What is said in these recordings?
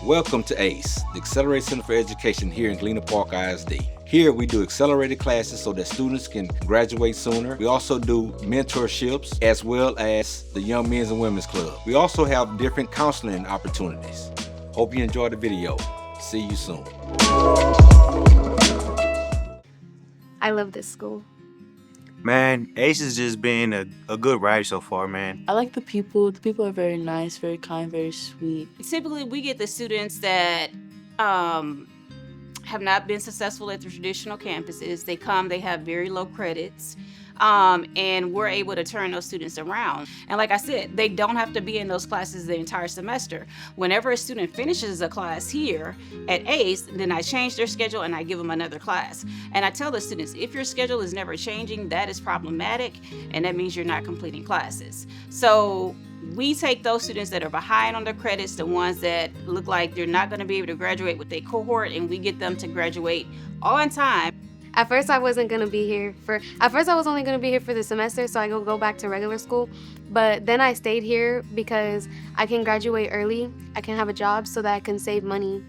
Welcome to ACE, the Accelerated Center for Education here in Galena Park ISD. Here we do accelerated classes so that students can graduate sooner. We also do mentorships as well as the Young Men's and Women's Club. We also have different counseling opportunities. Hope you enjoyed the video. See you soon. I love this school. Man, ACE has just been a good ride so far, man. I like the people. The people are very nice, very kind, very sweet. Typically, we get the students that have not been successful at the traditional campuses. They come, they have very low credits, and we're able to turn those students around. And like I said, they don't have to be in those classes the entire semester. Whenever a student finishes a class here at ACE, then I change their schedule and I give them another class. And I tell the students, if your schedule is never changing, that is problematic, and that means you're not completing classes. So we take those students that are behind on their credits, the ones that look like they're not going to be able to graduate with their cohort, and we get them to graduate on time. At first I wasn't going to be here I was only going to be here for the semester, so I could go back to regular school. But then I stayed here because I can graduate early. I can have a job so that I can save money.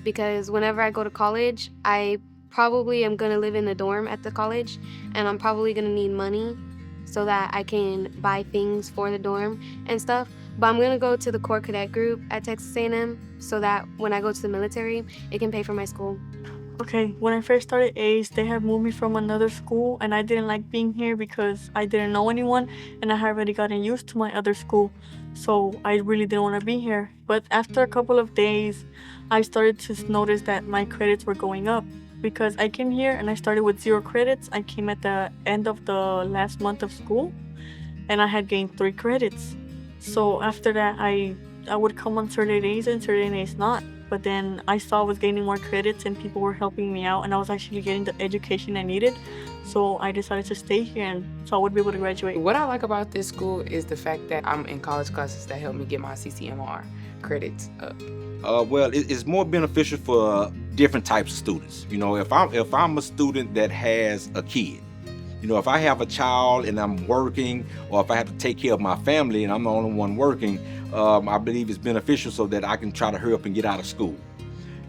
Because whenever I go to college, I probably am going to live in the dorm at the college, and I'm probably going to need money so that I can buy things for the dorm and stuff. But I'm going to go to the Corps Cadet group at Texas A&M so that when I go to the military, it can pay for my school. Okay, when I first started ACE, they had moved me from another school, and I didn't like being here because I didn't know anyone, and I had already gotten used to my other school, so I really didn't want to be here. But after a couple of days, I started to notice that my credits were going up because I came here and I started with 0 credits. I came at the end of the last month of school, and I had gained 3 credits. So after that, I would come on certain days and certain days not. But then I saw I was gaining more credits and people were helping me out, and I was actually getting the education I needed. So I decided to stay here, and so I would be able to graduate. What I like about this school is the fact that I'm in college classes that help me get my CCMR credits up. Well, it's more beneficial for different types of students. You know, if I'm a student that has a kid, you know, if I have a child and I'm working, or if I have to take care of my family and I'm the only one working, I believe it's beneficial so that I can try to hurry up and get out of school.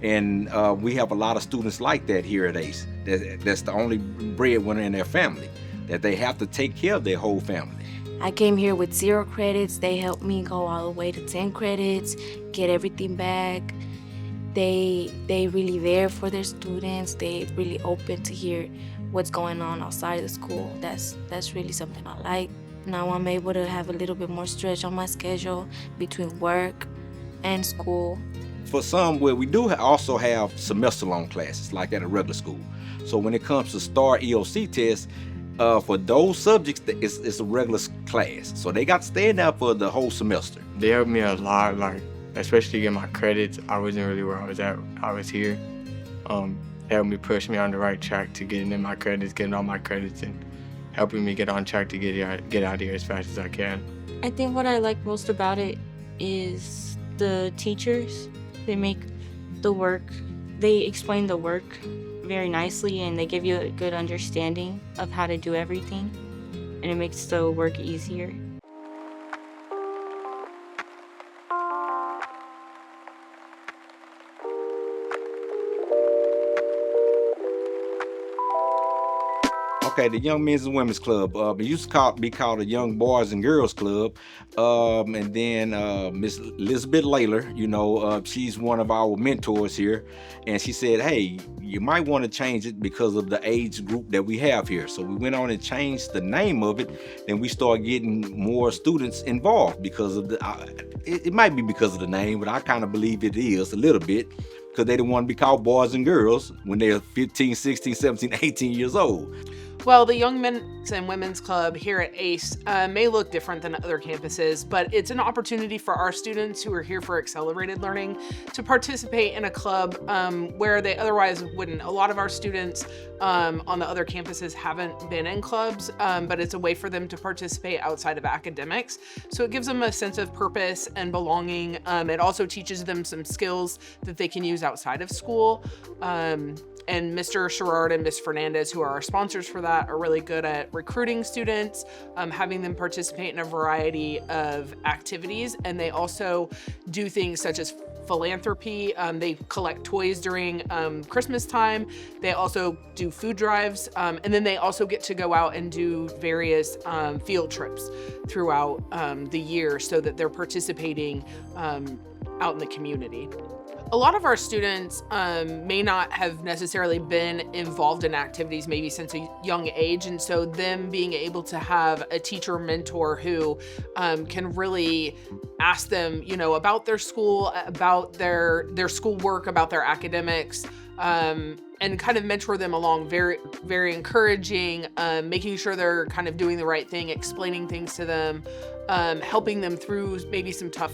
And we have a lot of students like that here at ACE. That's the only breadwinner in their family, that they have to take care of their whole family. I came here with 0 credits. They helped me go all the way to 10 credits, get everything back. They really there for their students. They really open to hear what's going on outside of the school. That's really something I like. Now I'm able to have a little bit more stretch on my schedule between work and school. For some, we do also have semester-long classes like at a regular school. So when it comes to STAR EOC tests, for those subjects, it's a regular class. So they got to stay in there for the whole semester. They helped me a lot, like especially get my credits. I wasn't really where I was at. I was here. Helped me push me on the right track to getting in my credits, getting all my credits, and helping me get on track to get out of here as fast as I can. I think what I like most about it is the teachers. They make the work, they explain the work very nicely, and they give you a good understanding of how to do everything, and it makes the work easier. Okay, the Young Men's and Women's Club. It used to be called the Young Boys and Girls Club. And then Miss Elizabeth Layler, you know, she's one of our mentors here. And she said, hey, you might want to change it because of the age group that we have here. So we went on and changed the name of it. Then we started getting more students involved because of it might be because of the name, but I kind of believe it is a little bit, because they don't want to be called boys and girls when they're 15, 16, 17, 18 years old. Well, the Young Men's and Women's Club here at ACE may look different than other campuses, but it's an opportunity for our students who are here for accelerated learning to participate in a club where they otherwise wouldn't. A lot of our students on the other campuses haven't been in clubs, but it's a way for them to participate outside of academics. So it gives them a sense of purpose and belonging. It also teaches them some skills that they can use outside of school. and Mr. Sherrard and Ms. Fernandez, who are our sponsors for that, are really good at recruiting students, having them participate in a variety of activities. And they also do things such as philanthropy. They collect toys during Christmas time. They also do food drives. And then they also get to go out and do various field trips throughout the year so that they're participating out in the community. A lot of our students may not have necessarily been involved in activities maybe since a young age, and so them being able to have a teacher mentor who can really ask them, you know, about their school, about their schoolwork, about their academics, and kind of mentor them along, very, very encouraging, making sure they're kind of doing the right thing, explaining things to them, helping them through maybe some tough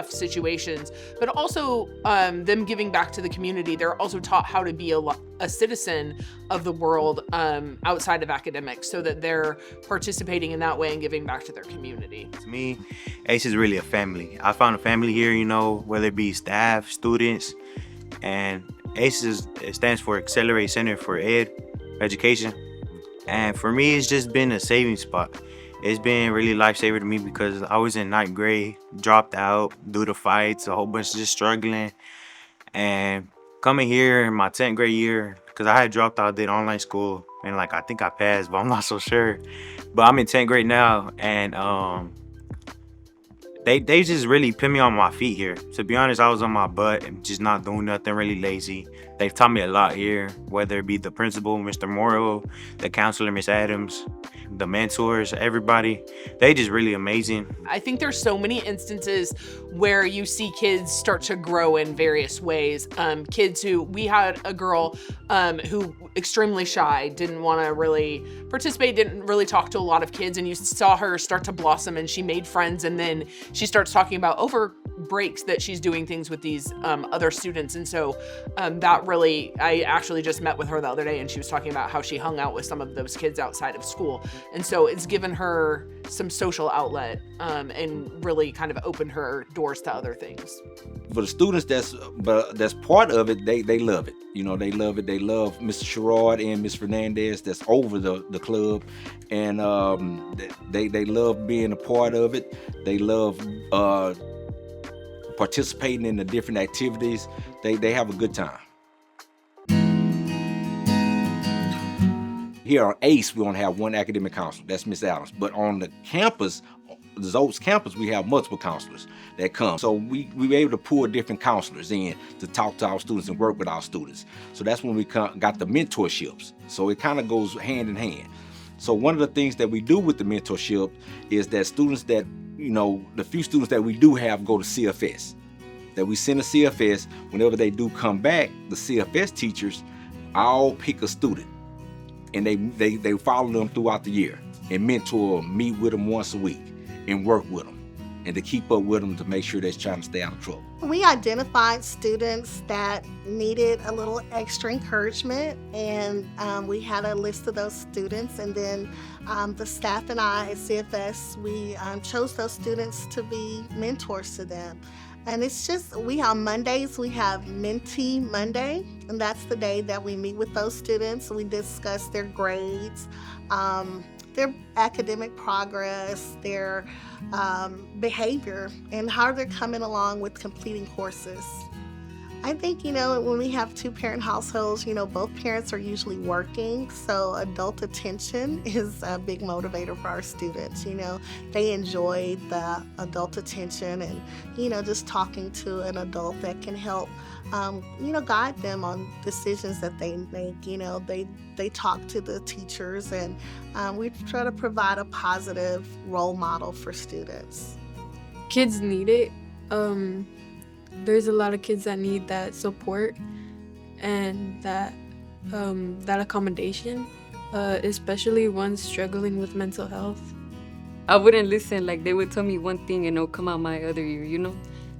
situations, but also them giving back to the community. They're also taught how to be a citizen of the world outside of academics, so that they're participating in that way and giving back to their community. To me, ACE is really a family. I found a family here, you know, whether it be staff, students, and ACE it stands for Accelerate Center for Education. And for me, it's just been a saving spot. It's been really lifesaver to me because I was in 9th grade, dropped out due to fights, a whole bunch of just struggling. And coming here in my 10th grade year, because I had dropped out, did online school, and like I think I passed, but I'm not so sure. But I'm in 10th grade now, and they just really put me on my feet here. To be honest, I was on my butt and just not doing nothing, really lazy. They've taught me a lot here, whether it be the principal, Mr. Morrow, the counselor, Miss Adams, the mentors, everybody. They just really amazing. I think there's so many instances where you see kids start to grow in various ways. We had a girl who extremely shy, didn't want to really participate, didn't really talk to a lot of kids, and you saw her start to blossom, and she made friends, and then she starts talking about over breaks that she's doing things with these other students. And so that really, I actually just met with her the other day, and she was talking about how she hung out with some of those kids outside of school. And so it's given her some social outlet and really kind of opened her doors to other things. For the students that's part of it, they love it. You know, they love it. They love Mr. Sherrard and Miss Fernandez that's over the club, and they love being a part of it. They love participating in the different activities. They have a good time. Here on ACE, we only have one academic counselor, that's Miss Adams. But on the campus, the Zotes campus, we have multiple counselors that come. So we were able to pull different counselors in to talk to our students and work with our students. So that's when we got the mentorships. So it kind of goes hand in hand. So one of the things that we do with the mentorship is that students that, you know, the few students that we do have go to CFS, that we send a CFS. Whenever they do come back, the CFS teachers all pick a student, and they follow them throughout the year and mentor them, meet with them once a week and work with them, and to keep up with them to make sure they're trying to stay out of trouble. We identified students that needed a little extra encouragement, and we had a list of those students, and then the staff and I at CFS, we chose those students to be mentors to them. And it's just, on Mondays, we have Mentee Monday, and that's the day that we meet with those students. We discuss their grades, their academic progress, their behavior, and how they're coming along with completing courses. I think, when we have two-parent households, both parents are usually working, so adult attention is a big motivator for our students. They enjoy the adult attention and, just talking to an adult that can help, guide them on decisions that they make. They talk to the teachers, and we try to provide a positive role model for students. Kids need it. There's a lot of kids that need that support and that accommodation, especially ones struggling with mental health. I wouldn't listen, they would tell me one thing and it'll come out my other ear,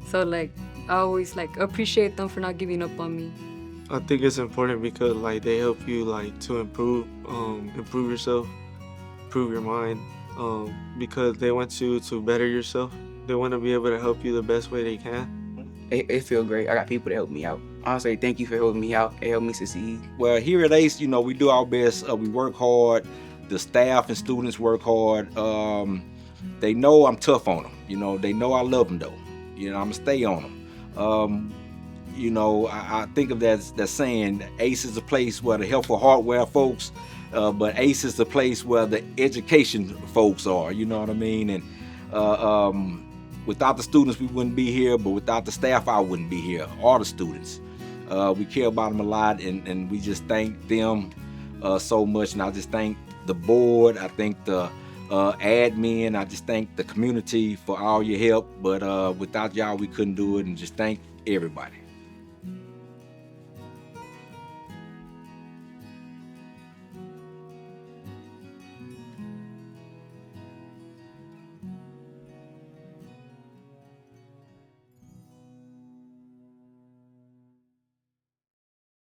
So I always appreciate them for not giving up on me. I think it's important because they help you to improve yourself, improve your mind, because they want you to better yourself. They want to be able to help you the best way they can. it feel great. I got people to help me out. I say thank you for helping me out. It helped me succeed. Well, here at ACE, you know, we do our best. We work hard. The staff and students work hard. They know I'm tough on them. You know, they know I love them though. You know, I'm gonna stay on them. You know, I think of that saying, ACE is a place where the helpful hardware folks, but ACE is the place where the education folks are. You know what I mean? And without the students, we wouldn't be here. But without the staff, I wouldn't be here. Or the students. We care about them a lot, and we just thank them so much. And I just thank the board. I thank the admin. I just thank the community for all your help. But without y'all, we couldn't do it. And just thank everybody.